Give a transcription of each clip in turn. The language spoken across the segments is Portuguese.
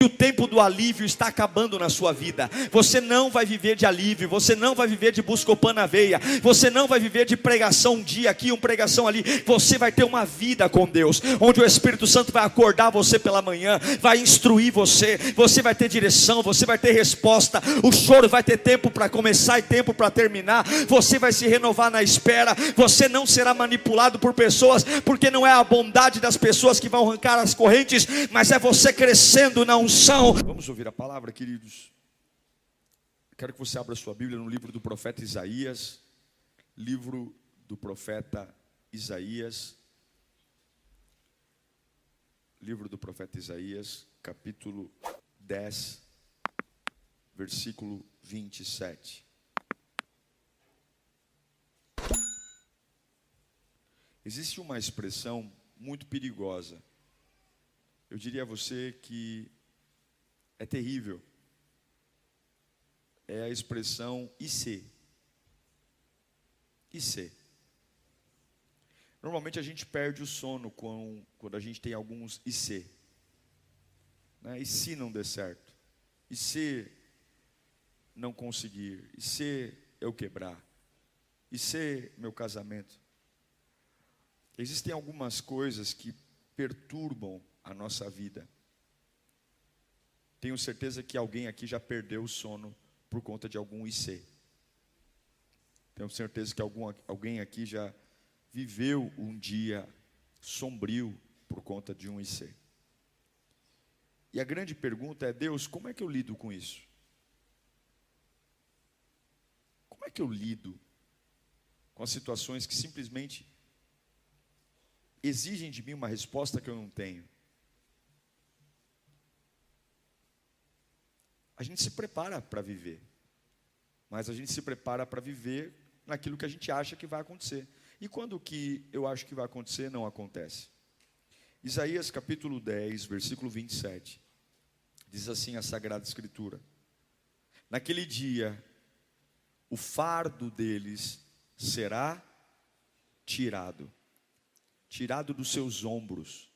O tempo do alívio está acabando na sua vida. Você não vai viver de alívio, você não vai viver de Buscopan na veia, você não vai viver de pregação um dia aqui, uma pregação ali. Você vai ter uma vida com Deus, onde o Espírito Santo vai acordar você pela manhã, vai instruir você, você vai ter direção, você vai ter resposta. O choro vai ter tempo para começar e tempo para terminar. Você vai se renovar na espera. Você não será manipulado por pessoas, porque não é a bondade das pessoas que vão arrancar as correntes, mas é você crescendo na unção. Vamos ouvir a palavra, queridos. Quero que você abra sua Bíblia no livro do profeta Isaías. Livro do profeta Isaías. Livro do profeta Isaías, capítulo 10, versículo 27. Existe uma expressão muito perigosa. Eu diria a você que é terrível. É a expressão IC. IC. Normalmente a gente perde o sono quando a gente tem alguns IC. Né? E se não der certo? E se não conseguir? E se eu quebrar? E se meu casamento? Existem algumas coisas que perturbam a nossa vida. Tenho certeza que alguém aqui já perdeu o sono por conta de algum IC. Tenho certeza que alguém aqui já viveu um dia sombrio por conta de um IC. E a grande pergunta é: Deus, como é que eu lido com isso? Como é que eu lido com as situações que simplesmente exigem de mim uma resposta que eu não tenho? A gente se prepara para viver, mas a gente se prepara para viver naquilo que a gente acha que vai acontecer. E quando o que eu acho que vai acontecer não acontece? Isaías capítulo 10, versículo 27, diz assim a Sagrada Escritura: naquele dia, o fardo deles será tirado dos seus ombros,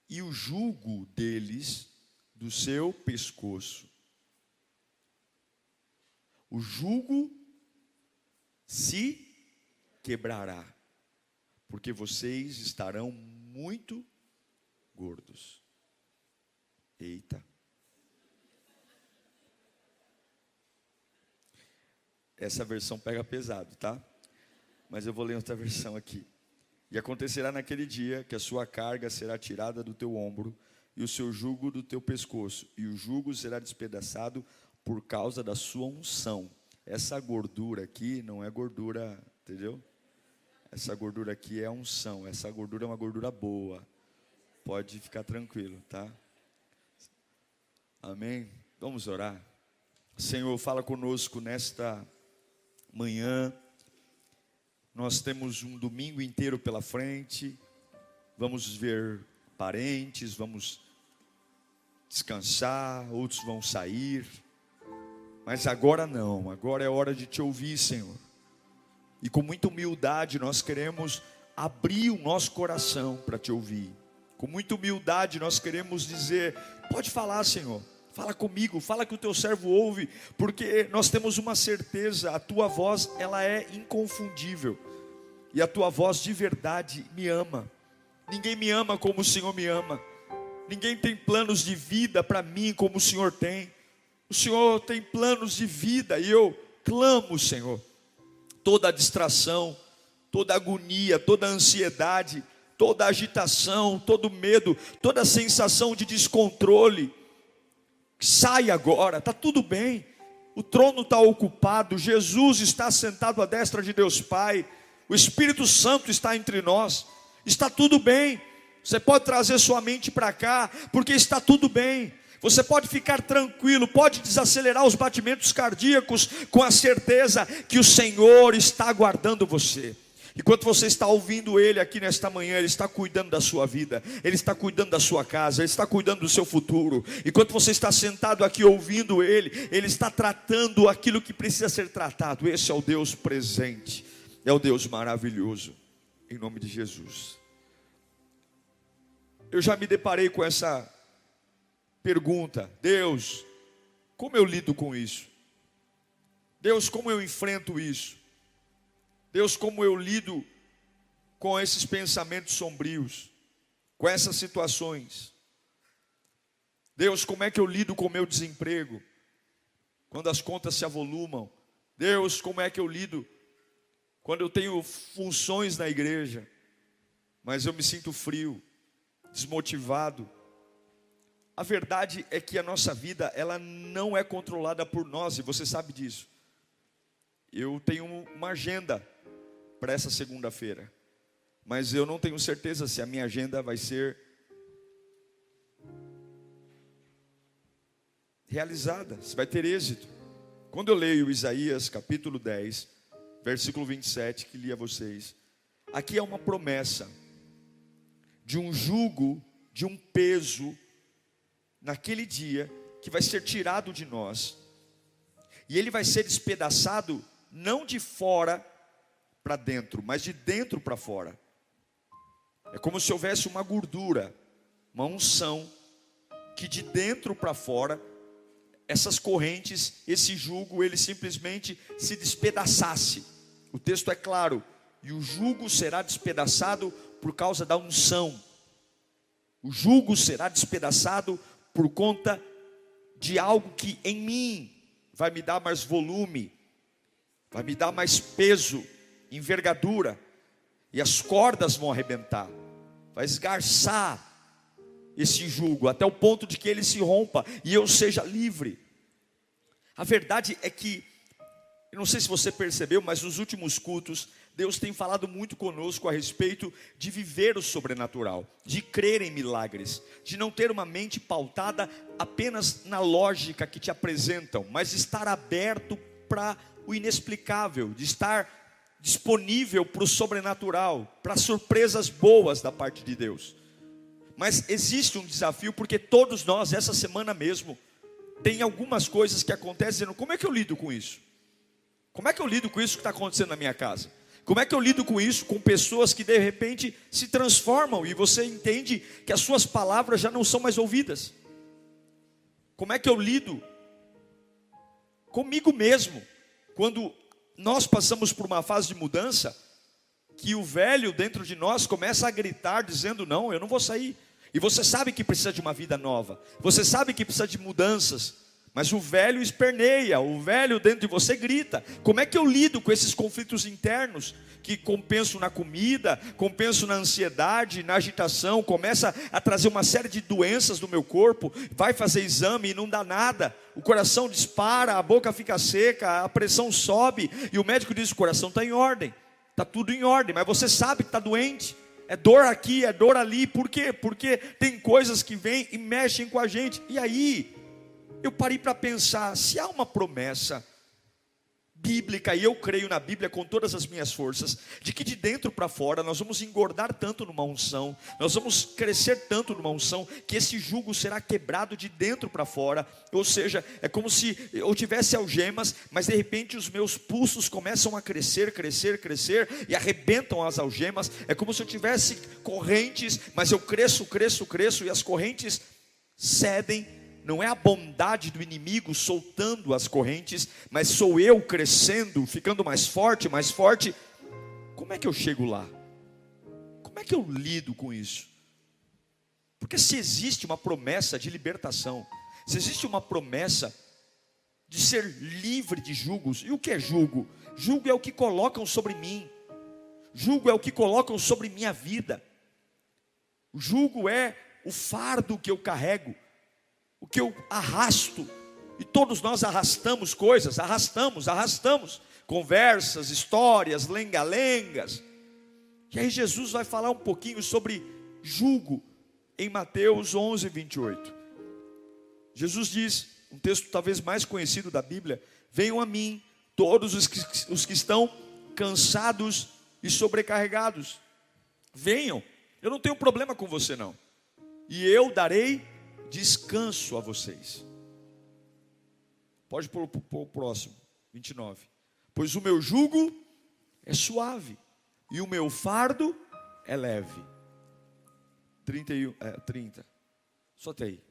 e o jugo deles do seu pescoço. O jugo se quebrará, porque vocês estarão muito gordos. Eita. Essa versão pega pesado, tá? Mas eu vou ler outra versão aqui. E acontecerá naquele dia que a sua carga será tirada do teu ombro e o seu jugo do teu pescoço, e o jugo será despedaçado por causa da sua unção. Essa gordura aqui não é gordura, entendeu? Essa gordura aqui é unção. Essa gordura é uma gordura boa. Pode ficar tranquilo, tá? Amém? Vamos orar. Senhor, fala conosco nesta manhã. Nós temos um domingo inteiro pela frente. Vamos ver parentes, vamos descansar, outros vão sair. Mas agora não, agora é hora de te ouvir, Senhor. E com muita humildade nós queremos abrir o nosso coração para te ouvir. Com muita humildade nós queremos dizer: pode falar, Senhor, fala comigo, fala que o teu servo ouve, porque nós temos uma certeza: a tua voz, ela é inconfundível, e a tua voz de verdade me ama. Ninguém me ama como o Senhor me ama. Ninguém tem planos de vida para mim como o Senhor tem. O Senhor tem planos de vida, e eu clamo, Senhor, toda a distração, toda a agonia, toda a ansiedade, toda a agitação, todo o medo, toda a sensação de descontrole, sai agora. Está tudo bem, o trono está ocupado, Jesus está sentado à destra de Deus Pai, o Espírito Santo está entre nós, está tudo bem. Você pode trazer sua mente para cá, porque está tudo bem. Você pode ficar tranquilo, pode desacelerar os batimentos cardíacos, com a certeza que o Senhor está guardando você. Enquanto você está ouvindo Ele aqui nesta manhã, Ele está cuidando da sua vida, Ele está cuidando da sua casa, Ele está cuidando do seu futuro. Enquanto você está sentado aqui ouvindo Ele, Ele está tratando aquilo que precisa ser tratado. Esse é o Deus presente, é o Deus maravilhoso, em nome de Jesus. Eu já me deparei com essa pergunta: Deus, como eu lido com isso? Deus, como eu enfrento isso? Deus, como eu lido com esses pensamentos sombrios, com essas situações? Deus, como é que eu lido com o meu desemprego, quando as contas se avolumam? Deus, como é que eu lido quando eu tenho funções na igreja, mas eu me sinto frio, desmotivado? A verdade é que a nossa vida, ela não é controlada por nós, e você sabe disso. Eu tenho uma agenda para essa segunda-feira, mas eu não tenho certeza se a minha agenda vai ser realizada, se vai ter êxito. Quando eu leio Isaías capítulo 10, versículo 27, que li a vocês, aqui é uma promessa de um jugo, de um peso, naquele dia, que vai ser tirado de nós, e ele vai ser despedaçado, não de fora para dentro, mas de dentro para fora. É como se houvesse uma gordura, uma unção, que de dentro para fora, essas correntes, esse jugo, ele simplesmente se despedaçasse. O texto é claro: e o jugo será despedaçado por causa da unção. O jugo será despedaçado por conta de algo que em mim vai me dar mais volume, vai me dar mais peso, envergadura, e as cordas vão arrebentar, vai esgarçar esse jugo, até o ponto de que ele se rompa e eu seja livre. A verdade é que, eu não sei se você percebeu, mas nos últimos cultos, Deus tem falado muito conosco a respeito de viver o sobrenatural, de crer em milagres, de não ter uma mente pautada apenas na lógica que te apresentam, mas de estar aberto para o inexplicável, de estar disponível para o sobrenatural, para surpresas boas da parte de Deus. Mas existe um desafio, porque todos nós, essa semana mesmo, tem algumas coisas que acontecem, dizendo: como é que eu lido com isso? Como é que eu lido com isso que está acontecendo na minha casa? Como é que eu lido com isso, com pessoas que de repente se transformam, e você entende que as suas palavras já não são mais ouvidas? Como é que eu lido comigo mesmo, quando nós passamos por uma fase de mudança, que o velho dentro de nós começa a gritar, dizendo: não, eu não vou sair. E você sabe que precisa de uma vida nova, você sabe que precisa de mudanças, mas o velho esperneia, o velho dentro de você grita. Como é que eu lido com esses conflitos internos, que compensam na comida, compensam na ansiedade, na agitação, começa a trazer uma série de doenças no meu corpo, vai fazer exame e não dá nada, o coração dispara, a boca fica seca, a pressão sobe, e o médico diz: o coração está em ordem, está tudo em ordem, mas você sabe que está doente. É dor aqui, é dor ali. Por quê? Porque tem coisas que vêm e mexem com a gente. E aí, eu parei para pensar: se há uma promessa bíblica, e eu creio na Bíblia com todas as minhas forças, de que de dentro para fora nós vamos engordar tanto numa unção, nós vamos crescer tanto numa unção, que esse jugo será quebrado de dentro para fora. Ou seja, é como se eu tivesse algemas, mas de repente os meus pulsos começam a crescer, crescer, crescer, e arrebentam as algemas. É como se eu tivesse correntes, mas eu cresço, cresço, cresço, e as correntes cedem. Não é a bondade do inimigo soltando as correntes, mas sou eu crescendo, ficando mais forte, mais forte. Como é que eu chego lá? Como é que eu lido com isso? Porque se existe uma promessa de libertação, se existe uma promessa de ser livre de jugos, e o que é jugo? Jugo é o que colocam sobre mim, jugo é o que colocam sobre minha vida, o jugo é o fardo que eu carrego, o que eu arrasto, e todos nós arrastamos coisas, arrastamos, conversas, histórias, lenga-lengas. E aí Jesus vai falar um pouquinho sobre jugo, em Mateus 11, 28. Jesus diz, um texto talvez mais conhecido da Bíblia: venham a mim, todos os que estão cansados e sobrecarregados. Venham, eu não tenho problema com você não, e eu darei descanso a vocês. Pode pôr o próximo, 29. Pois o meu jugo é suave e o meu fardo é leve. 30. Só tem aí.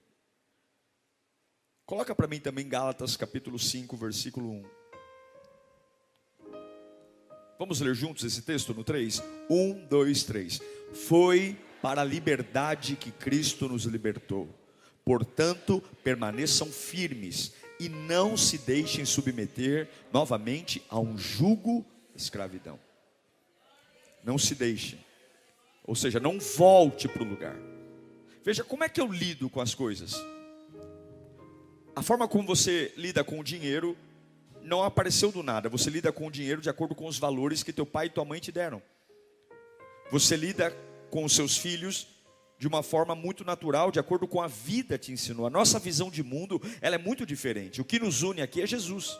Coloca para mim também Gálatas capítulo 5, versículo 1. Vamos ler juntos esse texto no 3? 1, 2, 3. Foi para a liberdade que Cristo nos libertou. Portanto, permaneçam firmes e não se deixem submeter novamente a um jugo de escravidão. Não se deixem. Ou seja, não volte para o lugar. Veja, como é que eu lido com as coisas? A forma como você lida com o dinheiro não apareceu do nada. Você lida com o dinheiro de acordo com os valores que teu pai e tua mãe te deram. Você lida com os seus filhos de uma forma muito natural, de acordo com a vida te ensinou. A nossa visão de mundo, ela é muito diferente. O que nos une aqui é Jesus.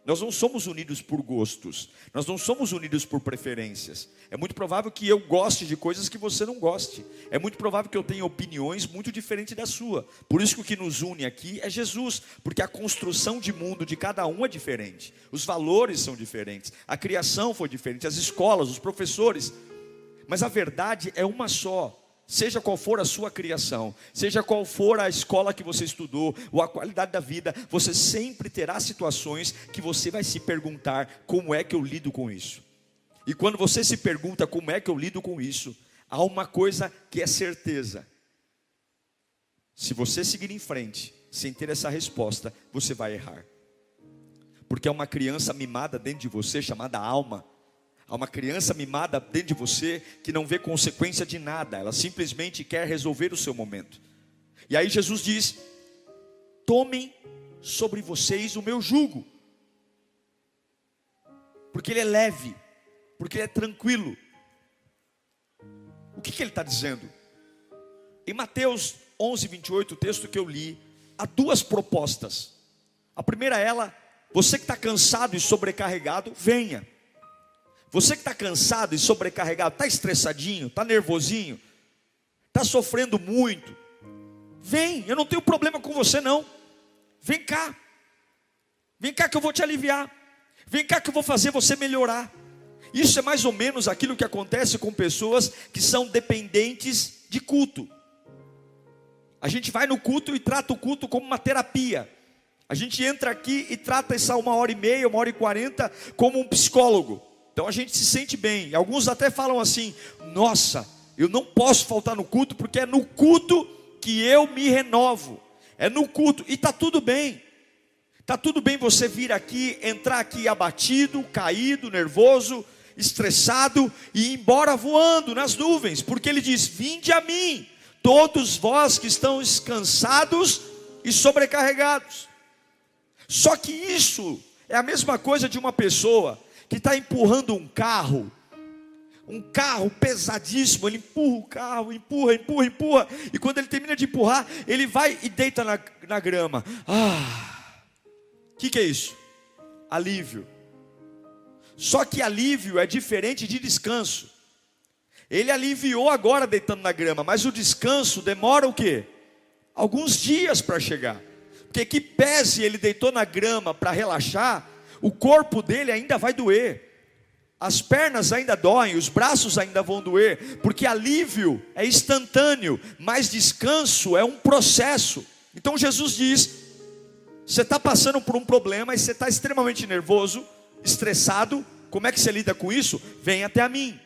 Nós não somos unidos por gostos. Nós não somos unidos por preferências. É muito provável que eu goste de coisas que você não goste. É muito provável que eu tenha opiniões muito diferentes da sua. Por isso que o que nos une aqui é Jesus. Porque a construção de mundo de cada um é diferente. Os valores são diferentes. A criação foi diferente. As escolas, os professores. Mas a verdade é uma só. Seja qual for a sua criação, seja qual for a escola que você estudou, ou a qualidade da vida, você sempre terá situações que você vai se perguntar: como é que eu lido com isso? E quando você se pergunta como é que eu lido com isso, há uma coisa que é certeza: se você seguir em frente sem ter essa resposta, você vai errar. Porque há uma criança mimada dentro de você chamada alma. Há uma criança mimada dentro de você que não vê consequência de nada. Ela simplesmente quer resolver o seu momento. E aí Jesus diz: tomem sobre vocês o meu jugo. Porque ele é leve. Porque ele é tranquilo. O que ele está dizendo? Em Mateus 11, 28, o texto que eu li, há duas propostas. A primeira é você que está cansado e sobrecarregado, venha. Você que está cansado e sobrecarregado, está estressadinho, está nervosinho, está sofrendo muito, vem, eu não tenho problema com você não. Vem cá que eu vou te aliviar. Vem cá que eu vou fazer você melhorar. Isso é mais ou menos aquilo que acontece com pessoas que são dependentes de culto. A gente vai no culto e trata o culto como uma terapia. A gente entra aqui e trata essa 1h30, 1h40 como um psicólogo. Então a gente se sente bem. E alguns até falam assim: nossa, eu não posso faltar no culto, porque é no culto que eu me renovo. É no culto, e está tudo bem. Está tudo bem você vir aqui, entrar aqui abatido, caído, nervoso, estressado, e ir embora voando nas nuvens. Porque ele diz: vinde a mim, todos vós que estão cansados e sobrecarregados. Só que isso é a mesma coisa de uma pessoa que está empurrando um carro pesadíssimo. Ele empurra o carro, empurra, e quando ele termina de empurrar, ele vai e deita na grama. O que é isso? Alívio. Só que alívio é diferente de descanso. Ele aliviou agora deitando na grama, mas o descanso demora o quê? Alguns dias para chegar. Porque que pese ele deitou na grama para relaxar, o corpo dele ainda vai doer. As pernas ainda doem, os braços ainda vão doer. Porque alívio é instantâneo, mas descanso é um processo. Então Jesus diz: você está passando por um problema e você está extremamente nervoso, estressado. Como é que você lida com isso? Vem até a mim.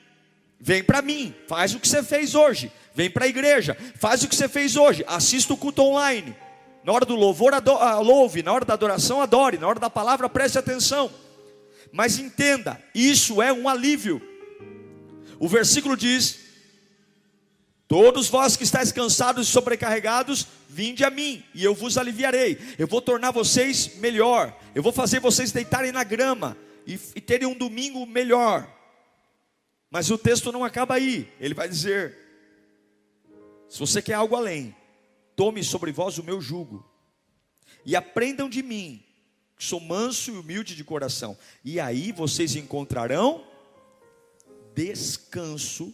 Vem para mim, faz o que você fez hoje. Vem para a igreja, faz o que você fez hoje. Assista o culto online. Na hora do louvor, louve. Na hora da adoração, adore. Na hora da palavra, preste atenção. Mas entenda, isso é um alívio. O versículo diz: todos vós que estáis cansados e sobrecarregados, vinde a mim, e eu vos aliviarei. Eu vou tornar vocês melhor. Eu vou fazer vocês deitarem na grama e terem um domingo melhor. Mas o texto não acaba aí. Ele vai dizer: se você quer algo além, tome sobre vós o meu jugo, e aprendam de mim, que sou manso e humilde de coração, e aí vocês encontrarão descanso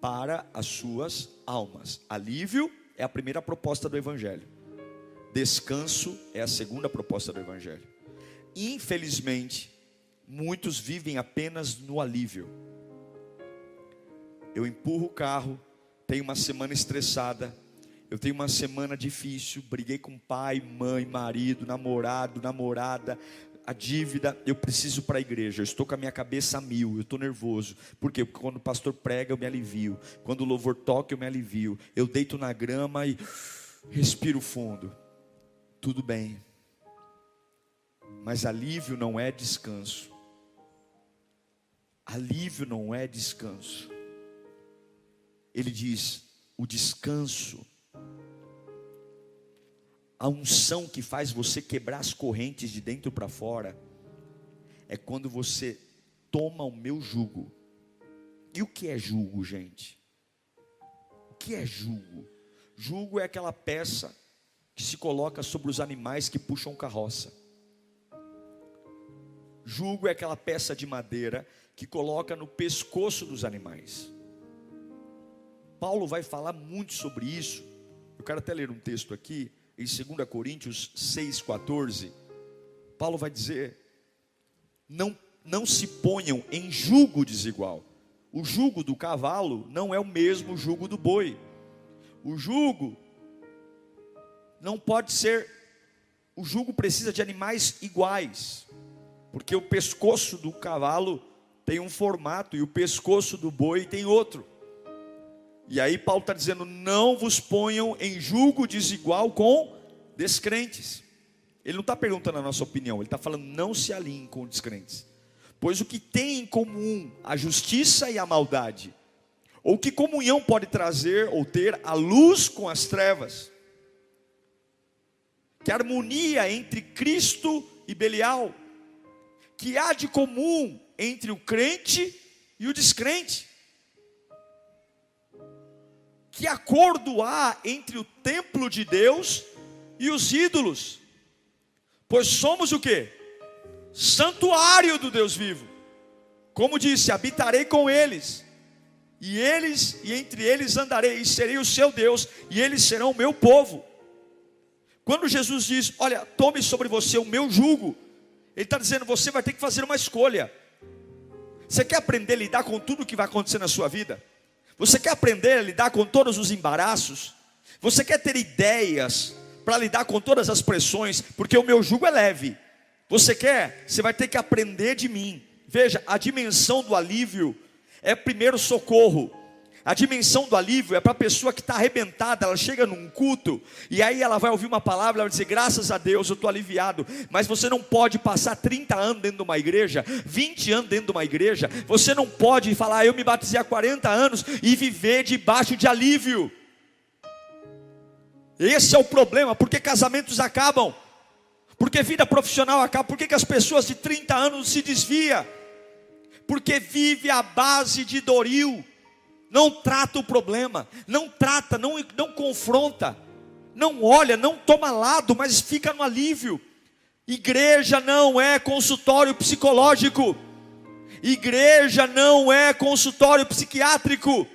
para as suas almas. Alívio é a primeira proposta do Evangelho. Descanso é a segunda proposta do Evangelho. Infelizmente, muitos vivem apenas no alívio. Eu empurro o carro, tenho uma semana estressada, eu tenho uma semana difícil, briguei com pai, mãe, marido, namorado, namorada, a dívida, eu preciso ir para a igreja, eu estou com a minha cabeça a mil, eu estou nervoso. Por quê? Porque quando o pastor prega eu me alivio, quando o louvor toca eu me alivio, eu deito na grama e respiro fundo. Tudo bem, mas alívio não é descanso. Alívio não é descanso. Ele diz, o descanso, a unção que faz você quebrar as correntes de dentro para fora, é quando você toma o meu jugo. E o que é jugo, gente? O que é jugo? Jugo é aquela peça que se coloca sobre os animais que puxam carroça. Jugo é aquela peça de madeira que coloca no pescoço dos animais. Paulo vai falar muito sobre isso. Eu quero até ler um texto aqui, em 2 Coríntios 6,14. Paulo vai dizer, não se ponham em jugo desigual. O jugo do cavalo não é o mesmo jugo do boi. O jugo não pode ser, o jugo precisa de animais iguais, porque o pescoço do cavalo tem um formato e o pescoço do boi tem outro. E aí Paulo está dizendo, não vos ponham em jugo desigual com descrentes. Ele não está perguntando a nossa opinião, ele está falando, não se alinhem com descrentes. Pois o que tem em comum a justiça e a maldade? Ou que comunhão pode trazer ou ter a luz com as trevas? Que harmonia entre Cristo e Belial? Que há de comum entre o crente e o descrente? Que acordo há entre o templo de Deus e os ídolos? Pois somos o quê? Santuário do Deus vivo. Como disse, habitarei com eles, e entre eles andarei, e serei o seu Deus, e eles serão o meu povo. Quando Jesus diz, olha, tome sobre você o meu jugo, ele está dizendo, você vai ter que fazer uma escolha. Você quer aprender a lidar com tudo que vai acontecer na sua vida? Você quer aprender a lidar com todos os embaraços? Você quer ter ideias para lidar com todas as pressões? Porque o meu jugo é leve. Você quer? Você vai ter que aprender de mim. Veja, a dimensão do alívio é primeiro socorro. A dimensão do alívio é para a pessoa que está arrebentada. Ela chega num culto e aí ela vai ouvir uma palavra, ela vai dizer, graças a Deus eu estou aliviado. Mas você não pode passar 30 anos dentro de uma igreja, 20 anos dentro de uma igreja. Você não pode falar, eu me batizei há 40 anos e viver debaixo de alívio. Esse é o problema, porque casamentos acabam, porque vida profissional acaba, porque as pessoas de 30 anos se desviam, porque vive à base de Doril. Não trata o problema, não trata, não confronta, não olha, não toma lado, mas fica no alívio. Igreja não é consultório psicológico, igreja não é consultório psiquiátrico,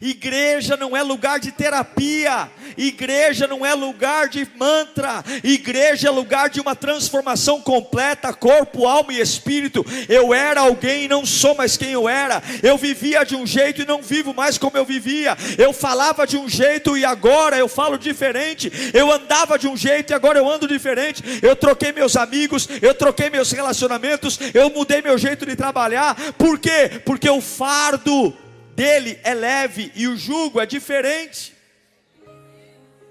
igreja não é lugar de terapia, igreja não é lugar de mantra, igreja é lugar de uma transformação completa, corpo, alma e espírito. Eu era alguém e não sou mais quem eu era, eu vivia de um jeito e não vivo mais como eu vivia, eu falava de um jeito e agora eu falo diferente, eu andava de um jeito e agora eu ando diferente, eu troquei meus amigos, eu troquei meus relacionamentos, eu mudei meu jeito de trabalhar. Por quê? Porque o fardo dele é leve e o jugo é diferente.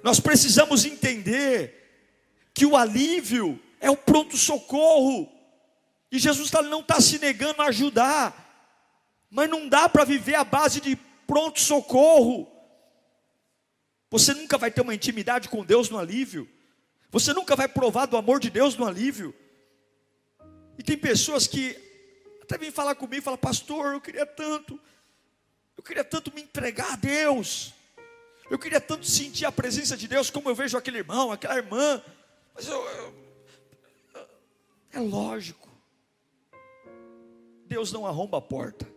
Nós precisamos entender que o alívio é o pronto-socorro, e Jesus não está se negando a ajudar, mas não dá para viver à base de pronto-socorro. Você nunca vai ter uma intimidade com Deus no alívio, você nunca vai provar do amor de Deus no alívio. E tem pessoas que até vêm falar comigo e falam, pastor, eu queria tanto me entregar a Deus, eu queria tanto sentir a presença de Deus, como eu vejo aquele irmão, aquela irmã, mas é lógico, Deus não arromba a porta.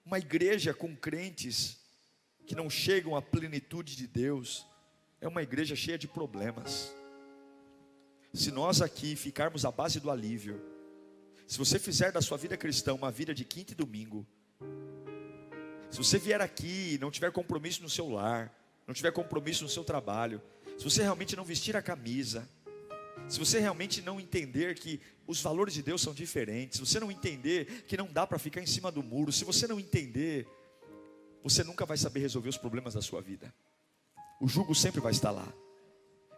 Uma igreja com crentes que não chegam à plenitude de Deus, é uma igreja cheia de problemas. Se nós aqui ficarmos à base do alívio, se você fizer da sua vida cristã uma vida de quinta e domingo, se você vier aqui e não tiver compromisso no seu lar, não tiver compromisso no seu trabalho, se você realmente não vestir a camisa, se você realmente não entender que os valores de Deus são diferentes, se você não entender que não dá para ficar em cima do muro, se você não entender, você nunca vai saber resolver os problemas da sua vida. O jugo sempre vai estar lá.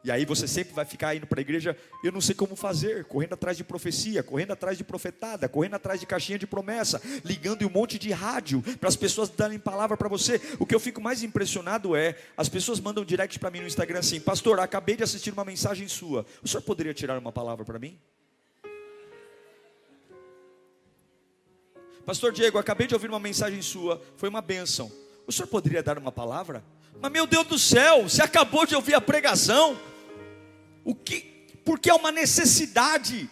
E aí você sempre vai ficar indo para a igreja, eu não sei como fazer, correndo atrás de profecia, correndo atrás de profetada, correndo atrás de caixinha de promessa, ligando em um monte de rádio, para as pessoas darem palavra para você. O que eu fico mais impressionado é, as pessoas mandam direct para mim no Instagram assim: pastor, acabei de assistir uma mensagem sua, o senhor poderia tirar uma palavra para mim? Pastor Diego, acabei de ouvir uma mensagem sua, foi uma bênção, o senhor poderia dar uma palavra? Mas meu Deus do céu, você acabou de ouvir a pregação. Porque é uma necessidade.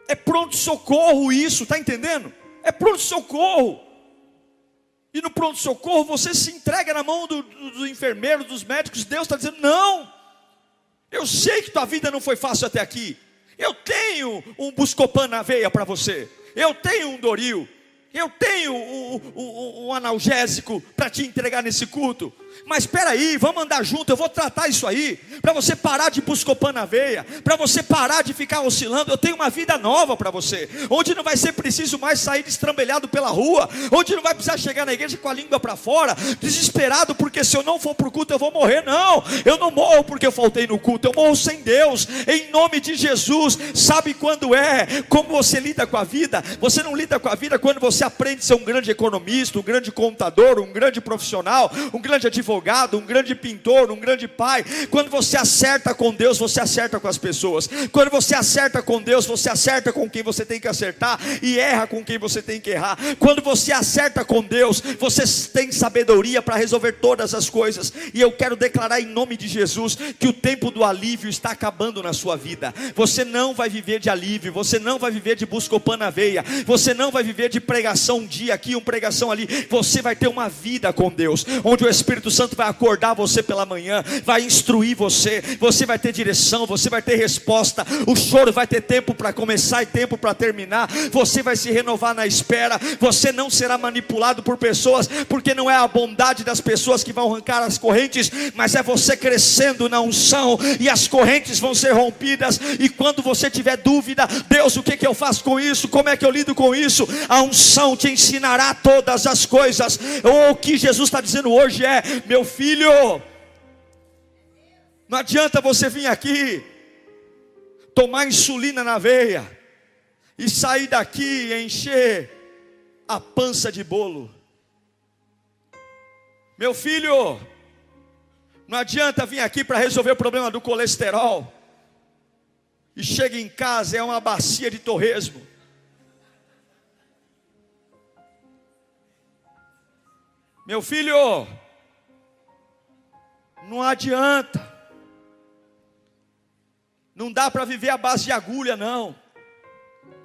É pronto-socorro isso, está entendendo? É pronto-socorro. E no pronto-socorro você se entrega na mão do enfermeiro, dos médicos. Deus está dizendo: não, eu sei que tua vida não foi fácil até aqui. Eu tenho um Buscopan na veia para você. Eu tenho um Doril. Eu tenho um analgésico para te entregar nesse culto. Mas espera aí, vamos andar junto, eu vou tratar isso aí, para você parar de Buscopan na veia, para você parar de ficar oscilando. Eu tenho uma vida nova para você, onde não vai ser preciso mais sair destrambelhado pela rua, onde não vai precisar chegar na igreja com a língua para fora, desesperado porque se eu não for para o culto eu vou morrer. Não, eu não morro porque eu faltei no culto, eu morro sem Deus, em nome de Jesus. Sabe quando como você lida com a vida? Você não lida com a vida quando você aprende a ser um grande economista, um grande contador, um grande profissional, um grande advogado, um grande pintor, um grande pai. Quando você acerta com Deus, você acerta com as pessoas. Quando você acerta com Deus, você acerta com quem você tem que acertar e erra com quem você tem que errar. Quando você acerta com Deus, você tem sabedoria para resolver todas as coisas. E eu quero declarar em nome de Jesus que o tempo do alívio está acabando na sua vida. Você não vai viver de alívio, você não vai viver de Buscopan na veia, você não vai viver de pregação um dia aqui, uma pregação ali. Você vai ter uma vida com Deus, onde o Espírito Santo vai acordar você pela manhã, vai instruir você, você vai ter direção, você vai ter resposta. O choro vai ter tempo para começar e tempo para terminar. Você vai se renovar na espera. Você não será manipulado por pessoas, porque não é a bondade das pessoas que vão arrancar as correntes, mas é você crescendo na unção, e as correntes vão ser rompidas. E quando você tiver dúvida, Deus, o que eu faço com isso? Como é que eu lido com isso? A unção te ensinará todas as coisas. O que Jesus está dizendo hoje é: meu filho, não adianta você vir aqui tomar insulina na veia e sair daqui e encher a pança de bolo. Meu filho, não adianta vir aqui para resolver o problema do colesterol e chega em casa é uma bacia de torresmo. Meu filho, não adianta. Não dá para viver à base de agulha, não.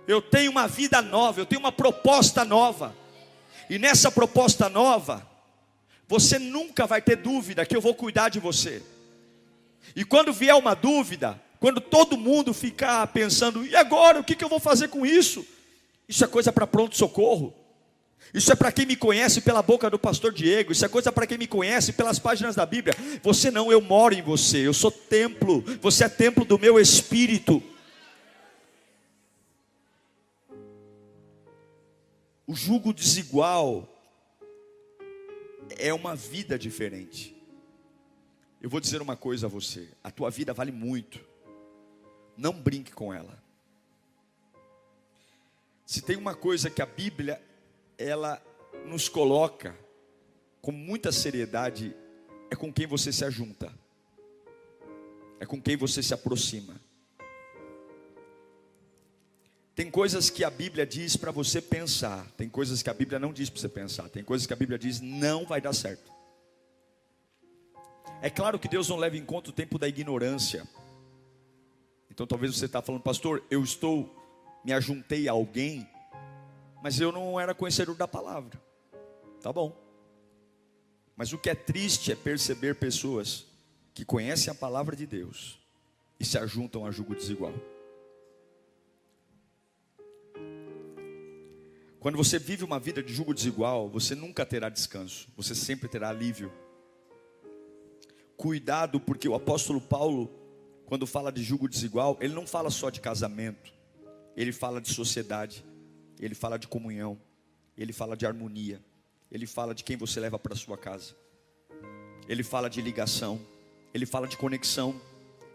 Eu tenho uma vida nova, eu tenho uma proposta nova. E nessa proposta nova, você nunca vai ter dúvida que eu vou cuidar de você. E quando vier uma dúvida, quando todo mundo ficar pensando: e agora, o que eu vou fazer com isso? Isso é coisa para pronto-socorro. Isso é para quem me conhece pela boca do pastor Diego. Isso é coisa para quem me conhece pelas páginas da Bíblia. Você não, eu moro em você. Eu sou templo. Você é templo do meu espírito. O jugo desigual é uma vida diferente. Eu vou dizer uma coisa a você: a tua vida vale muito. Não brinque com ela. Se tem uma coisa que a Bíblia ela nos coloca com muita seriedade, é com quem você se ajunta, é com quem você se aproxima. Tem coisas que a Bíblia diz para você pensar, tem coisas que a Bíblia não diz para você pensar, tem coisas que a Bíblia diz não vai dar certo. É claro que Deus não leva em conta o tempo da ignorância. Então talvez você está falando: pastor, me ajuntei a alguém, mas eu não era conhecedor da palavra. Tá bom. Mas o que é triste é perceber pessoas que conhecem a palavra de Deus e se ajuntam a jugo desigual. Quando você vive uma vida de jugo desigual, você nunca terá descanso, você sempre terá alívio. Cuidado, porque o apóstolo Paulo, quando fala de jugo desigual, ele não fala só de casamento, ele fala de sociedade, ele fala de comunhão, ele fala de harmonia, ele fala de quem você leva para a sua casa, ele fala de ligação, ele fala de conexão,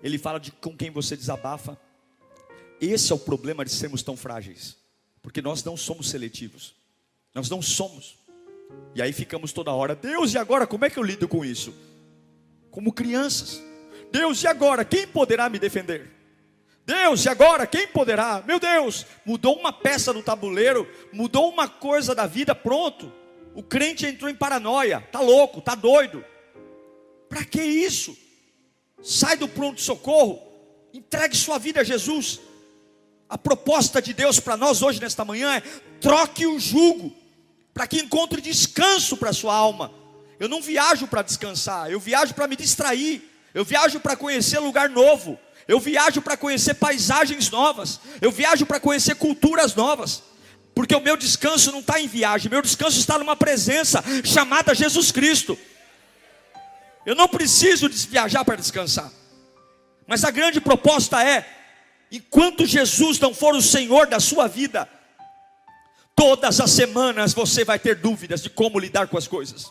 ele fala de com quem você desabafa. Esse é o problema de sermos tão frágeis, porque nós não somos seletivos, nós não somos. E aí ficamos toda hora: Deus, e agora como é que eu lido com isso? Como crianças: Deus, e agora quem poderá me defender? Deus, e agora quem poderá? Meu Deus, mudou uma peça no tabuleiro, mudou uma coisa da vida, pronto, o crente entrou em paranoia, tá louco, tá doido. Para que isso? Sai do pronto-socorro, entregue sua vida a Jesus. A proposta de Deus para nós hoje, nesta manhã, é: troque o jugo, para que encontre descanso para a sua alma. Eu não viajo para descansar, eu viajo para me distrair, eu viajo para conhecer lugar novo, eu viajo para conhecer paisagens novas, eu viajo para conhecer culturas novas, porque o meu descanso não está em viagem, meu descanso está numa presença chamada Jesus Cristo. Eu não preciso viajar para descansar, mas a grande proposta é: enquanto Jesus não for o Senhor da sua vida, todas as semanas você vai ter dúvidas de como lidar com as coisas.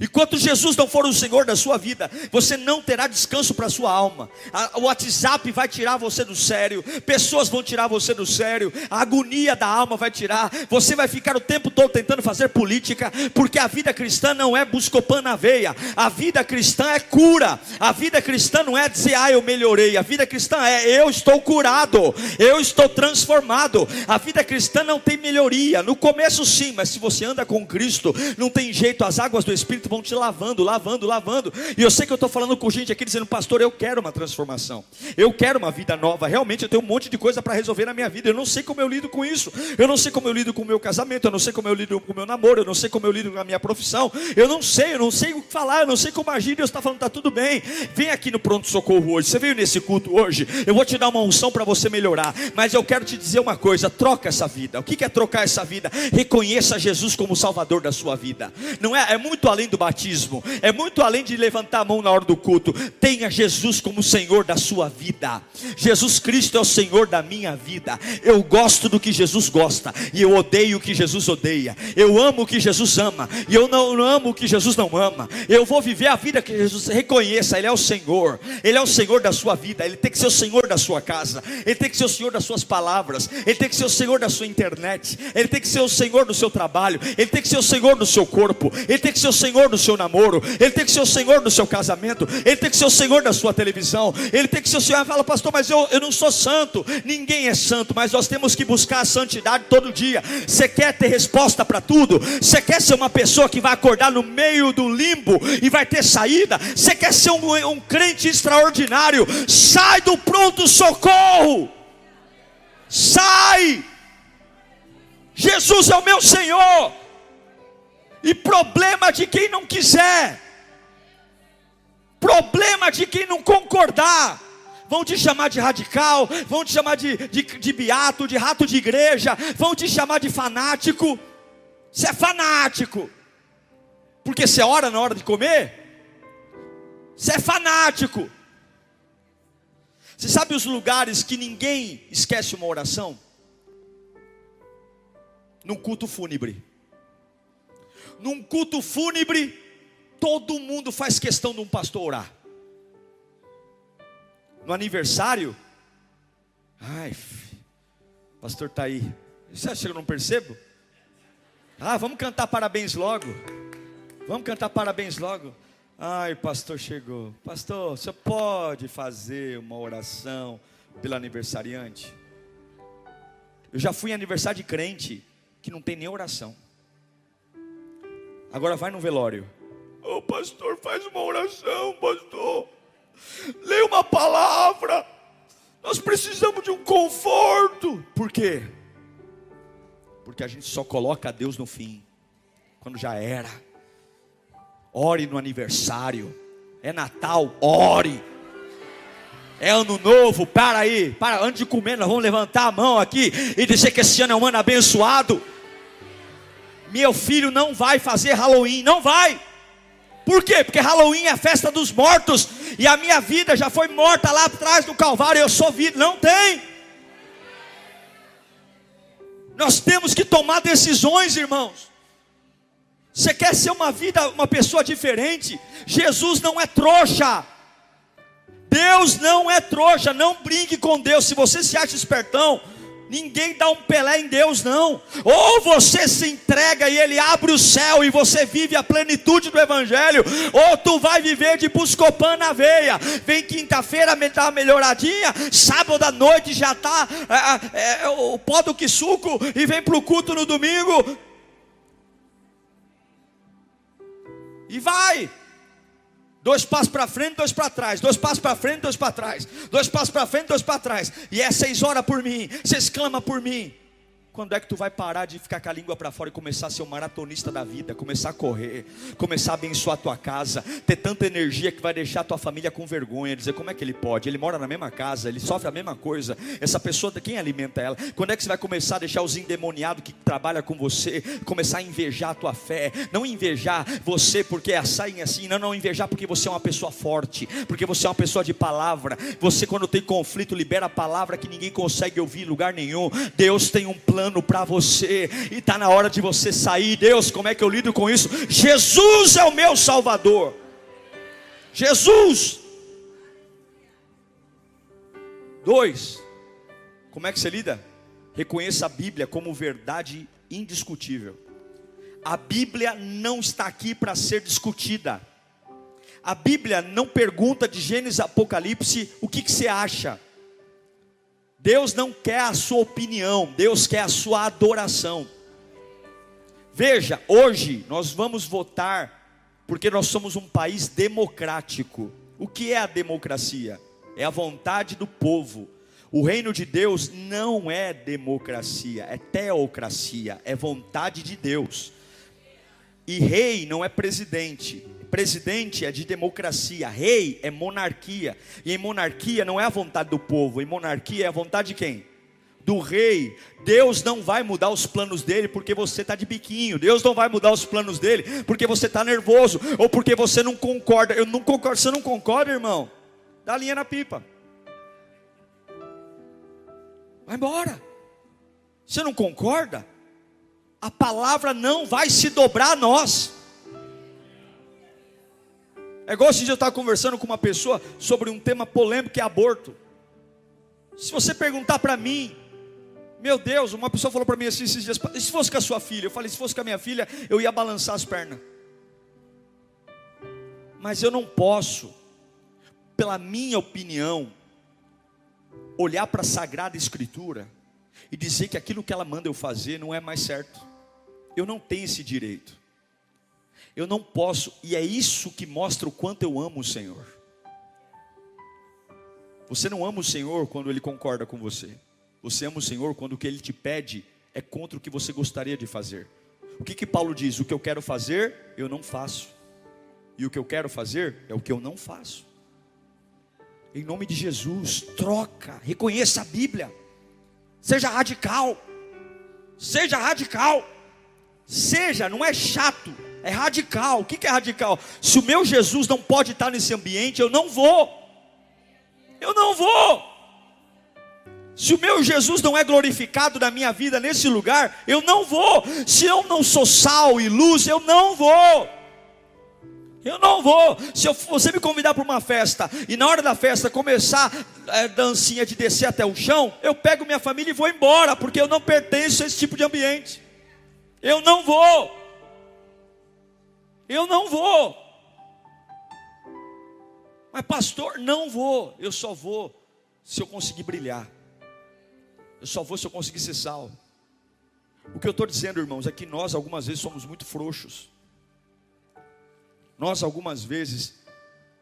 Enquanto Jesus não for o Senhor da sua vida, você não terá descanso para a sua alma. O WhatsApp vai tirar você do sério, pessoas vão tirar você do sério, a agonia da alma vai tirar. Você vai ficar o tempo todo tentando fazer política, porque a vida cristã não é buscopan na veia. A vida cristã é cura. A vida cristã não é dizer: ah, eu melhorei. A vida cristã é: eu estou curado, eu estou transformado. A vida cristã não tem melhoria. No começo sim, mas se você anda com Cristo, não tem jeito, as águas do Espírito vão te lavando. E eu sei que eu estou falando com gente aqui dizendo: pastor, eu quero uma transformação, eu quero uma vida nova. Realmente eu tenho um monte de coisa para resolver na minha vida. Eu não sei como eu lido com isso, eu não sei como eu lido com o meu casamento, eu não sei como eu lido com o meu namoro, eu não sei como eu lido com a minha profissão, eu não sei o que falar, eu não sei como agir. Deus está falando: está tudo bem, vem aqui no pronto-socorro hoje. Você veio nesse culto hoje, eu vou te dar uma unção para você melhorar, mas eu quero te dizer uma coisa: troca essa vida. O que é trocar essa vida? Reconheça Jesus como Salvador da sua vida. Não é muito além do batismo, é muito além de levantar a mão na hora do culto. Tenha Jesus como Senhor da sua vida. Jesus Cristo é o Senhor da minha vida. Eu gosto do que Jesus gosta, e eu odeio o que Jesus odeia. Eu amo o que Jesus ama, e eu não amo o que Jesus não ama. Eu vou viver a vida que Jesus. Reconheça, Ele é o Senhor, Ele é o Senhor da sua vida. Ele tem que ser o Senhor da sua casa, Ele tem que ser o Senhor das suas palavras, Ele tem que ser o Senhor da sua internet, Ele tem que ser o Senhor do seu trabalho, Ele tem que ser o Senhor do seu corpo, Ele tem que ser o Senhor do seu namoro, Ele tem que ser o Senhor do seu casamento, Ele tem que ser o Senhor da sua televisão, Ele tem que ser o Senhor. Fala: pastor, mas eu não sou santo. Ninguém é santo, mas nós temos que buscar a santidade todo dia. Você quer ter resposta para tudo? Você quer ser uma pessoa que vai acordar no meio do limbo e vai ter saída? Você quer ser um crente extraordinário? Sai do pronto-socorro, sai. Jesus é o meu Senhor. E problema de quem não quiser, problema de quem não concordar. Vão te chamar de radical, vão te chamar de beato, de rato de igreja, vão te chamar de fanático. Você é fanático porque você ora na hora de comer? Você é fanático. Você sabe os lugares que ninguém esquece uma oração? Num culto fúnebre. Num culto fúnebre, todo mundo faz questão de um pastor orar. No aniversário, o pastor está aí. Você acha que eu não percebo? Vamos cantar parabéns logo. Vamos cantar parabéns logo. Ai, pastor chegou. Pastor, você pode fazer uma oração pelo aniversariante? Eu já fui em aniversário de crente que não tem nem oração. Agora vai no velório. Ô pastor, faz uma oração, pastor. Leia uma palavra. Nós precisamos de um conforto. Por quê? Porque a gente só coloca Deus no fim, quando já era. Ore no aniversário. É Natal, ore. É ano novo, para aí. Antes de comer, nós vamos levantar a mão aqui e dizer que esse ano é um ano abençoado. Meu filho não vai fazer Halloween, não vai. Por quê? Porque Halloween é a festa dos mortos, e a minha vida já foi morta lá atrás do Calvário, eu sou vida. Não tem. Nós temos que tomar decisões, irmãos. Você quer ser uma pessoa diferente? Jesus não é trouxa. Deus não é trouxa, não brinque com Deus. Se você se acha espertão, ninguém dá um Pelé em Deus não. Ou você se entrega e Ele abre o céu e você vive a plenitude do Evangelho, ou tu vai viver de Buscopan na veia. Vem quinta-feira, dá uma melhoradinha, sábado à noite já está o pó do que suco, e vem para o culto no domingo, e vai. 2 passos para frente, 2 para trás, 2 passos para frente, 2 para trás, 2 passos para frente, 2 para trás, e é 6 horas por mim, você exclama por mim. Quando é que tu vai parar de ficar com a língua para fora e começar a ser um maratonista da vida, começar a correr, começar a abençoar a tua casa, ter tanta energia que vai deixar a tua família com vergonha, dizer como é que ele pode, ele mora na mesma casa, ele sofre a mesma coisa, essa pessoa, quem alimenta ela? Quando é que você vai começar a deixar os endemoniados que trabalham com você, começar a invejar a tua fé? Não invejar você porque saem assim, não invejar porque você é uma pessoa forte, porque você é uma pessoa de palavra. Você, quando tem conflito, libera a palavra que ninguém consegue ouvir em lugar nenhum. Deus tem um plano para você, e está na hora de você sair. Deus, como é que eu lido com isso? Jesus é o meu Salvador. Jesus. 2, como é que você lida? Reconheça a Bíblia como verdade indiscutível. A Bíblia não está aqui para ser discutida. A Bíblia não pergunta de Gênesis a Apocalipse o que você acha. Deus não quer a sua opinião, Deus quer a sua adoração. Veja, hoje nós vamos votar, porque nós somos um país democrático. O que é a democracia? É a vontade do povo. O reino de Deus não é democracia, é teocracia, é vontade de Deus. E rei não é presidente. Presidente é de democracia, rei é monarquia, e em monarquia não é a vontade do povo, em monarquia é a vontade de quem? Do rei. Deus não vai mudar os planos dele porque você está de biquinho. Deus não vai mudar os planos dele porque você está nervoso, ou porque você não concorda. Eu não concordo. Você não concorda, irmão? Dá linha na pipa, vai embora. Você não concorda? A palavra não vai se dobrar a nós. É igual esse dia eu estava conversando com uma pessoa sobre um tema polêmico, que é aborto. Se você perguntar para mim, meu Deus, uma pessoa falou para mim assim esses dias: e se fosse com a sua filha? Eu falei: se fosse com a minha filha, eu ia balançar as pernas. Mas eu não posso, pela minha opinião, olhar para a Sagrada Escritura e dizer que aquilo que ela manda eu fazer não é mais certo. Eu não tenho esse direito. Eu não posso, e é isso que mostra o quanto eu amo o Senhor. Você não ama o Senhor quando Ele concorda com você. Você ama o Senhor quando o que Ele te pede é contra o que você gostaria de fazer. O que Paulo diz? O que eu quero fazer, eu não faço. E o que eu quero fazer é o que eu não faço. Em nome de Jesus, troca, reconheça a Bíblia. Seja radical. Seja radical. Seja, não é chato. É radical. O que é radical? Se o meu Jesus não pode estar nesse ambiente, eu não vou. Eu não vou. Se o meu Jesus não é glorificado na minha vida nesse lugar, eu não vou. Se eu não sou sal e luz, eu não vou. Eu não vou. Se você me convidar para uma festa e na hora da festa começar a dancinha de descer até o chão, eu pego minha família e vou embora, porque eu não pertenço a esse tipo de ambiente. Eu não vou. Eu não vou. Mas pastor, não vou. Eu só vou se eu conseguir brilhar. Eu só vou se eu conseguir ser sal. O que eu estou dizendo, irmãos, é que nós algumas vezes somos muito frouxos. Nós algumas vezes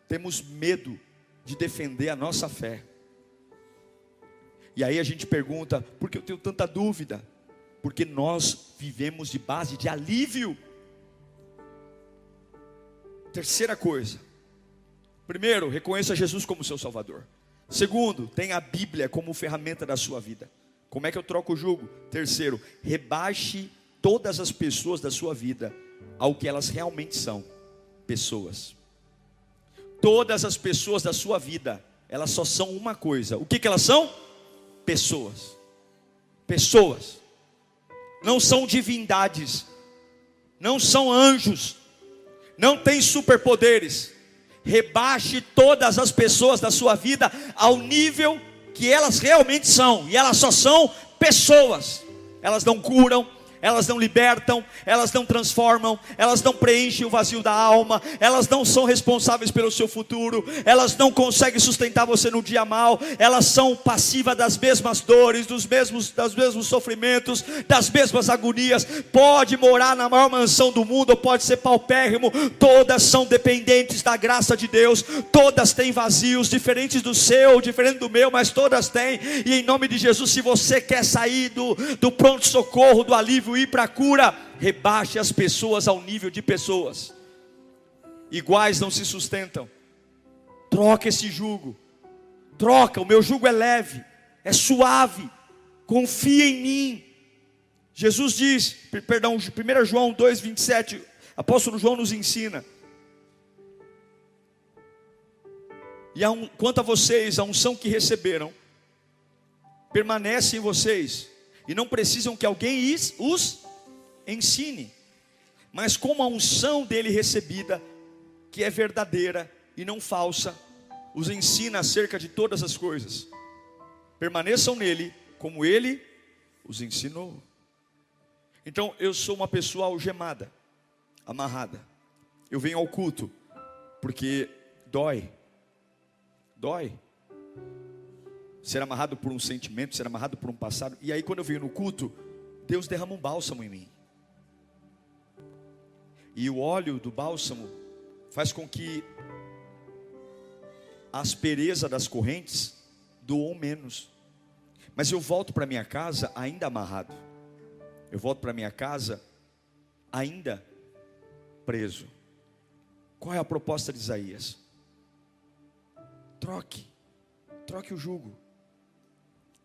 temos medo de defender a nossa fé. E aí a gente pergunta: por que eu tenho tanta dúvida? Porque nós vivemos de base de alívio. Terceira coisa: primeiro, reconheça Jesus como seu Salvador. Segundo, tenha a Bíblia como ferramenta da sua vida. Como é que eu troco o jugo? Terceiro, rebaixe todas as pessoas da sua vida ao que elas realmente são. pessoas. Todas as pessoas da sua vida, elas só são uma coisa. O que elas são? Pessoas. Pessoas. Não são divindades, não são anjos, não têm superpoderes. Rebaixe todas as pessoas da sua vida ao nível que elas realmente são, e elas só são pessoas. Elas não curam, elas não libertam, elas não transformam, elas não preenchem o vazio da alma, elas não são responsáveis pelo seu futuro, elas não conseguem sustentar você no dia mal, elas são passivas das mesmas dores, dos mesmos sofrimentos, das mesmas agonias. Pode morar na maior mansão do mundo, ou pode ser paupérrimo, todas são dependentes da graça de Deus, todas têm vazios, diferentes do seu, diferente do meu, mas todas têm. E em nome de Jesus, se você quer sair do pronto-socorro, do alívio, ir para a cura, rebaixe as pessoas ao nível de pessoas. Iguais não se sustentam. Troca esse jugo. Troca, o meu jugo é leve, é suave. Confia em mim. Jesus diz, 1 João 2,27, apóstolo João nos ensina. E quanto a vocês, a unção que receberam permanece em vocês, e não precisam que alguém os ensine, mas como a unção dele recebida, que é verdadeira e não falsa, os ensina acerca de todas as coisas. Permaneçam nele, como ele os ensinou. Então eu sou uma pessoa algemada, amarrada. Eu venho ao culto, porque dói. Ser amarrado por um sentimento, ser amarrado por um passado. E aí quando eu venho no culto, Deus derrama um bálsamo em mim. E o óleo do bálsamo faz com que a aspereza das correntes doam menos. Mas eu volto para minha casa ainda amarrado. Eu volto para minha casa ainda preso. Qual é a proposta de Isaías? Troque o jugo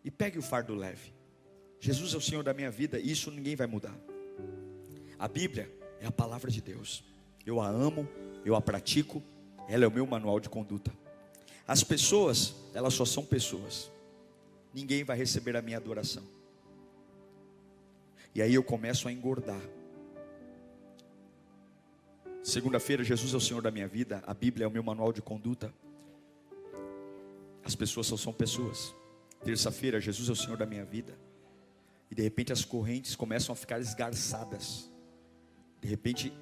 e pegue o fardo leve. Jesus é o Senhor da minha vida, e isso ninguém vai mudar. A Bíblia é a palavra de Deus. Eu a amo, eu a pratico, ela é o meu manual de conduta. As pessoas, elas só são pessoas. Ninguém vai receber a minha adoração. E aí eu começo a engordar. Segunda-feira, Jesus é o Senhor da minha vida, a Bíblia é o meu manual de conduta. As pessoas só são pessoas. Terça-feira, Jesus é o Senhor da minha vida. E de repente as correntes começam a ficar esgarçadas. De repente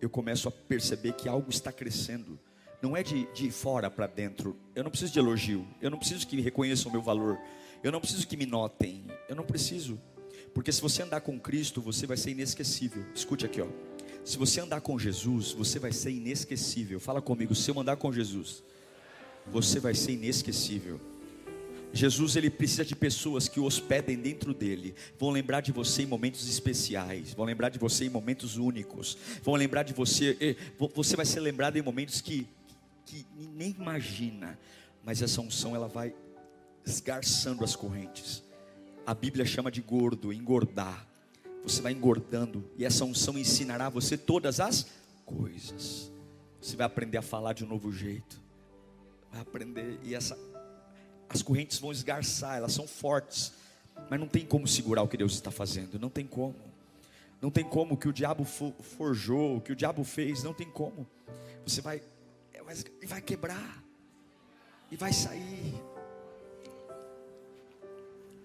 eu começo a perceber que algo está crescendo. Não é de fora para dentro. Eu não preciso de elogio. Eu não preciso que me reconheçam o meu valor. Eu não preciso que me notem. Eu não preciso. Porque se você andar com Cristo, você vai ser inesquecível. Escute aqui, ó. Se você andar com Jesus, você vai ser inesquecível. Fala comigo, se eu andar com Jesus, você vai ser inesquecível. Jesus, ele precisa de pessoas que o hospedem dentro dele. Vão lembrar de você em momentos especiais. Vão lembrar de você em momentos únicos. Vão lembrar de você. Você vai ser lembrado em momentos que nem imagina. Mas essa unção, ela vai esgarçando as correntes. A Bíblia chama de gordo, engordar. Você vai engordando. E essa unção ensinará você todas as coisas. Você vai aprender a falar de um novo jeito. Vai aprender. E as correntes vão esgarçar, elas são fortes, mas não tem como segurar o que Deus está fazendo. Não tem como. Não tem como. O que o diabo forjou, o que o diabo fez, não tem como. Você vai quebrar e vai sair.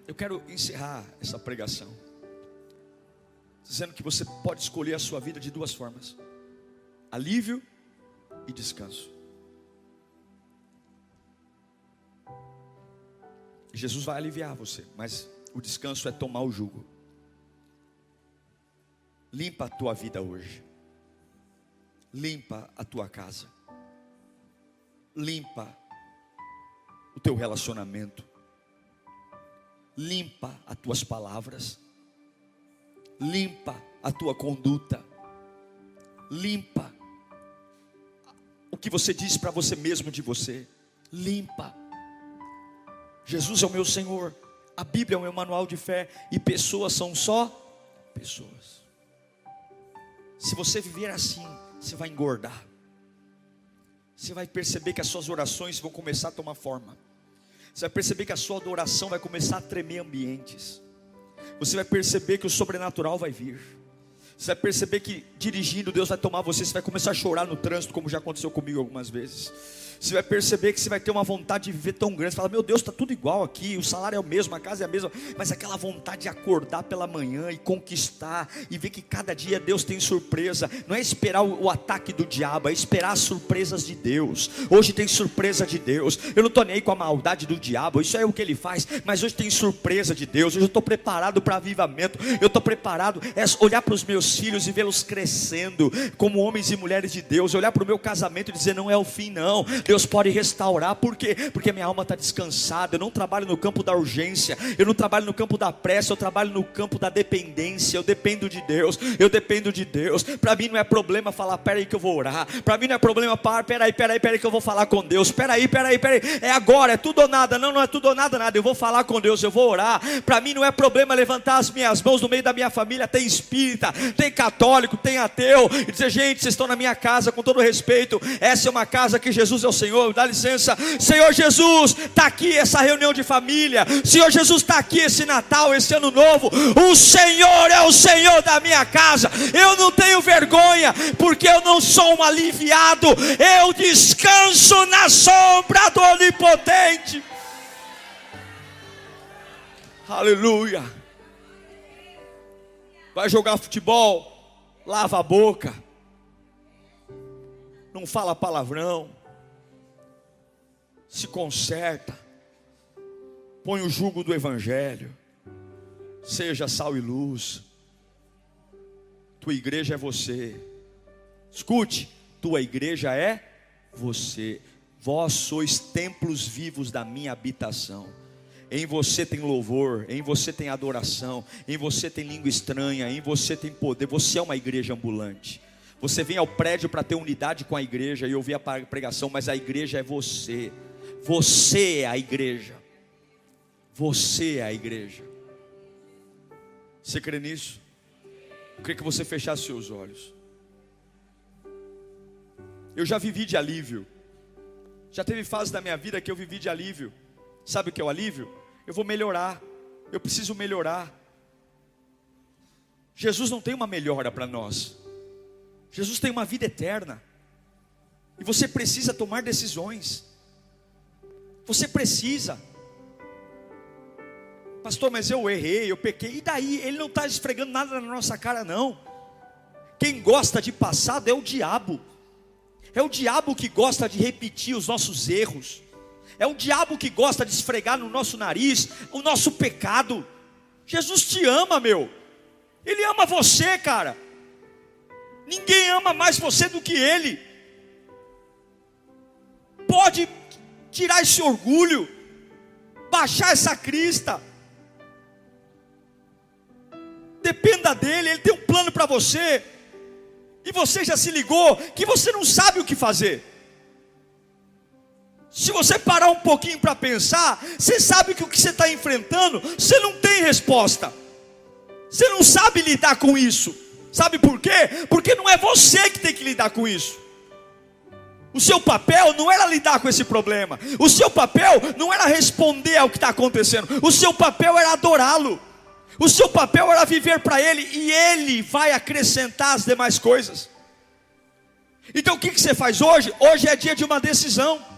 Eu quero encerrar essa pregação dizendo que você pode escolher a sua vida de duas formas: alívio e descanso. Jesus vai aliviar você, mas o descanso é tomar o jugo. Limpa a tua vida hoje. Limpa a tua casa. Limpa o teu relacionamento. Limpa as tuas palavras. Limpa a tua conduta. Limpa o que você diz para você mesmo de você. Limpa. Jesus é o meu Senhor, a Bíblia é o meu manual de fé, e pessoas são só pessoas. Se você viver assim, você vai engordar. você vai perceber que as suas orações vão começar a tomar forma. Você vai perceber que a sua adoração vai começar a tremer ambientes. Você vai perceber que o sobrenatural vai vir. Você vai perceber que dirigindo, Deus vai tomar você. Você vai começar a chorar no trânsito, como já aconteceu comigo algumas vezes. Você vai perceber que você vai ter uma vontade de viver tão grande. Você fala, meu Deus, está tudo igual aqui, o salário é o mesmo, a casa é a mesma. Mas aquela vontade de acordar pela manhã e conquistar, e ver que cada dia Deus tem surpresa. Não é esperar o ataque do diabo, é esperar as surpresas de Deus. Hoje tem surpresa de Deus. Eu não estou nem aí com a maldade do diabo, isso é o que ele faz. Mas hoje tem surpresa de Deus. Hoje eu estou preparado para avivamento. Eu estou preparado, é olhar para os meus filhos e vê-los crescendo como homens e mulheres de Deus. Olhar para o meu casamento e dizer, não é o fim não. Deus pode restaurar. Por quê? Porque minha alma está descansada. Eu não trabalho no campo da urgência, eu não trabalho no campo da pressa, eu trabalho no campo da dependência. Eu dependo de Deus, eu dependo de Deus. Para mim não é problema falar, peraí que eu vou orar. Para mim não é problema falar, peraí que eu vou falar com Deus. Peraí, é agora, é tudo ou nada. Não é tudo ou nada, eu vou falar com Deus, eu vou orar. Para mim não é problema levantar as minhas mãos no meio da minha família. Tem espírita, tem católico, tem ateu, e dizer, gente, vocês estão na minha casa, com todo respeito, essa é uma casa que Jesus é o Senhor, dá licença. Senhor Jesus, está aqui essa reunião de família. Senhor Jesus, está aqui esse Natal, esse Ano Novo. O Senhor é o Senhor da minha casa. Eu não tenho vergonha, porque eu não sou um aliviado. Eu descanso na sombra do Onipotente. Aleluia. Vai jogar futebol, lava a boca, não fala palavrão, se conserta, põe o jugo do Evangelho, seja sal e luz. Tua igreja é você. Escute, tua igreja é você. Vós sois templos vivos da minha habitação. Em você tem louvor, em você tem adoração, em você tem língua estranha, em você tem poder. Você é uma igreja ambulante. Você vem ao prédio para ter unidade com a igreja e ouvir a pregação, mas a igreja é você. Você é a igreja. Você é a igreja. Você crê nisso? Eu queria que você fechasse seus olhos. Eu já vivi de alívio. Já teve fases da minha vida que eu vivi de alívio. Sabe o que é o alívio? Eu vou melhorar. Eu preciso melhorar. Jesus não tem uma melhora para nós. Jesus tem uma vida eterna. E você precisa tomar decisões. Você precisa. Pastor, mas eu errei, eu pequei. E daí? Ele não está esfregando nada na nossa cara, não. Quem gosta de passado é o diabo. É o diabo que gosta de repetir os nossos erros. É o diabo que gosta de esfregar no nosso nariz o nosso pecado. Jesus te ama, meu. Ele ama você, cara. Ninguém ama mais você do que Ele. Pode tirar esse orgulho, baixar essa crista. Dependa dEle, Ele tem um plano para você. E você já se ligou que você não sabe o que fazer. Se você parar um pouquinho para pensar, você sabe que o que você está enfrentando, você não tem resposta. Você não sabe lidar com isso. Sabe por quê? Porque não é você que tem que lidar com isso. O seu papel não era lidar com esse problema. O seu papel não era responder ao que está acontecendo. O seu papel era adorá-lo. O seu papel era viver para Ele. E Ele vai acrescentar as demais coisas. Então o que você faz hoje? Hoje é dia de uma decisão.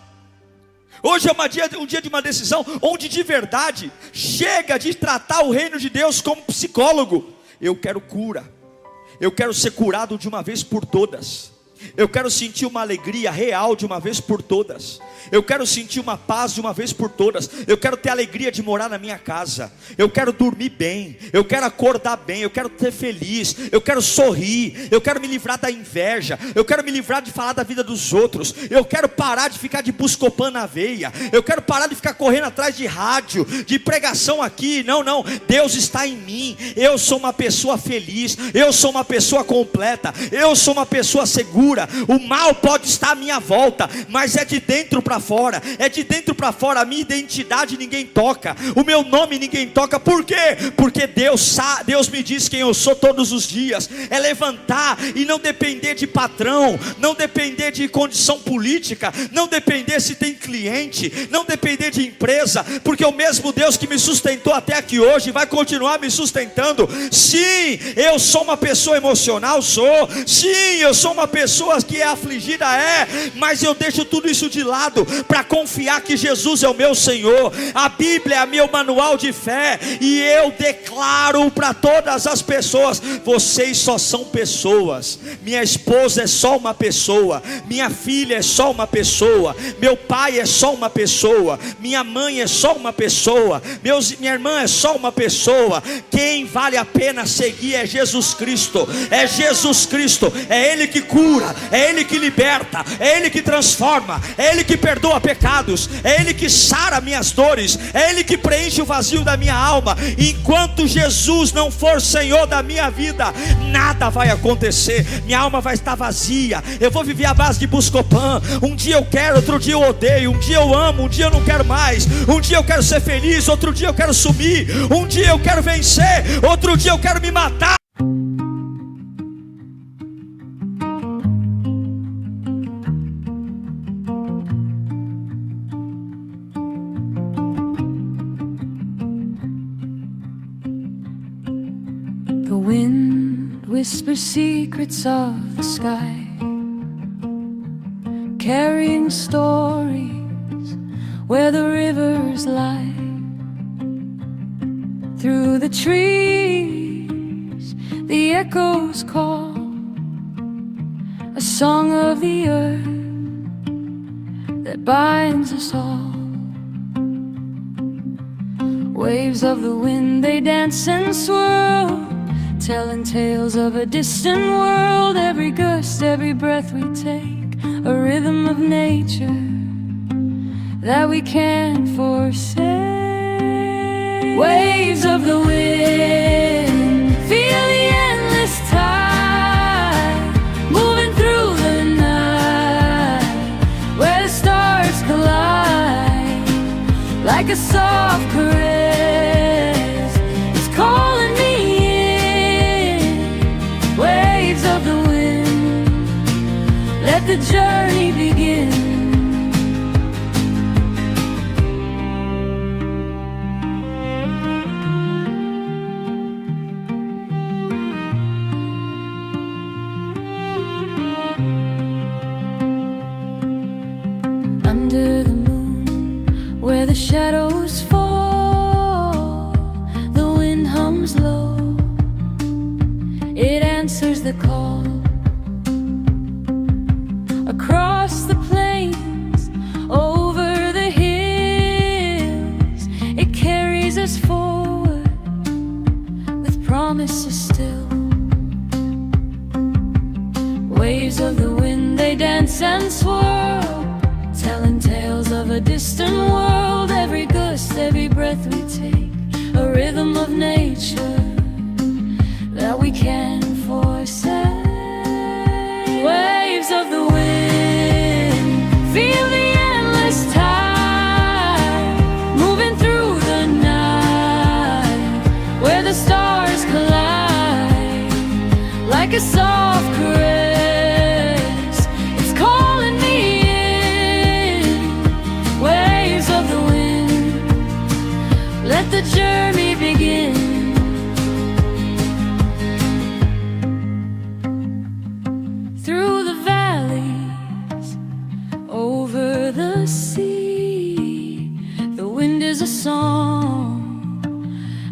Hoje é um dia de uma decisão, onde de verdade, chega de tratar o reino de Deus como psicólogo. Eu quero cura. Eu quero ser curado de uma vez por todas. Eu quero sentir uma alegria real de uma vez por todas. Eu quero sentir uma paz de uma vez por todas. Eu quero ter alegria de morar na minha casa. Eu quero dormir bem. Eu quero acordar bem. Eu quero ser feliz. Eu quero sorrir. Eu quero me livrar da inveja. Eu quero me livrar de falar da vida dos outros. Eu quero parar de ficar de buscopan na veia. Eu quero parar de ficar correndo atrás de rádio, de pregação aqui. Não. Deus está em mim. Eu sou uma pessoa feliz. Eu sou uma pessoa completa. Eu sou uma pessoa segura. cura. O mal pode estar à minha volta, mas é de dentro para fora. É de dentro para fora. A minha identidade ninguém toca, o meu nome ninguém toca. Por quê? Porque Deus me diz quem eu sou todos os dias. É levantar e não depender de patrão, não depender de condição política, não depender se tem cliente, não depender de empresa, porque o mesmo Deus que me sustentou até aqui hoje vai continuar me sustentando. Sim, eu sou uma pessoa emocional, sou. Sim, eu sou uma pessoa que é afligida, mas eu deixo tudo isso de lado para confiar que Jesus é o meu Senhor. A Bíblia é meu manual de fé, e eu declaro para todas as pessoas: vocês só são pessoas. Minha esposa é só uma pessoa, minha filha é só uma pessoa, meu pai é só uma pessoa, minha mãe é só uma pessoa, minha irmã é só uma pessoa. Quem vale a pena seguir é Jesus Cristo. É Jesus Cristo, é Ele que cura, é Ele que liberta, é Ele que transforma, é Ele que perdoa pecados, é Ele que sara minhas dores, é Ele que preenche o vazio da minha alma. Enquanto Jesus não for Senhor da minha vida, nada vai acontecer. Minha alma vai estar vazia. Eu vou viver à base de Buscopan. Um dia eu quero, outro dia eu odeio. Um dia eu amo, um dia eu não quero mais. Um dia eu quero ser feliz, outro dia eu quero sumir. Um dia eu quero vencer, outro dia eu quero me matar. The wind whispers secrets of the sky, carrying stories where the rivers lie. Through the trees, the echoes call, a song of the earth that binds us all. Waves of the wind, they dance and swirl, telling tales of a distant world. Every gust, every breath we take, a rhythm of nature that we can't forsake. Waves of the wind, feel the endless tide, moving through the night, where the stars collide, like a soft caress, it's calling me in. Waves of the wind, let the journey begin. Under the moon, where the shadows fall, the wind hums low, it answers the call. Across the plains, over the hills, it carries us forward with promises still. Waves of the wind, they dance and swirl, telling tales of a distant world. Every gust, every breath we take, a rhythm of nature that we can't forsake. Waves of the wind, feel the endless tide, moving through the night, where the stars collide, like a soft caress, it's calling me in. Waves of the wind, let the journey begin. Through the valleys, over the sea, the wind is a song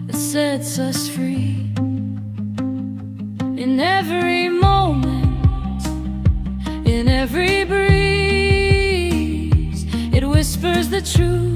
that sets us free. In every moment, in every breeze, it whispers the truth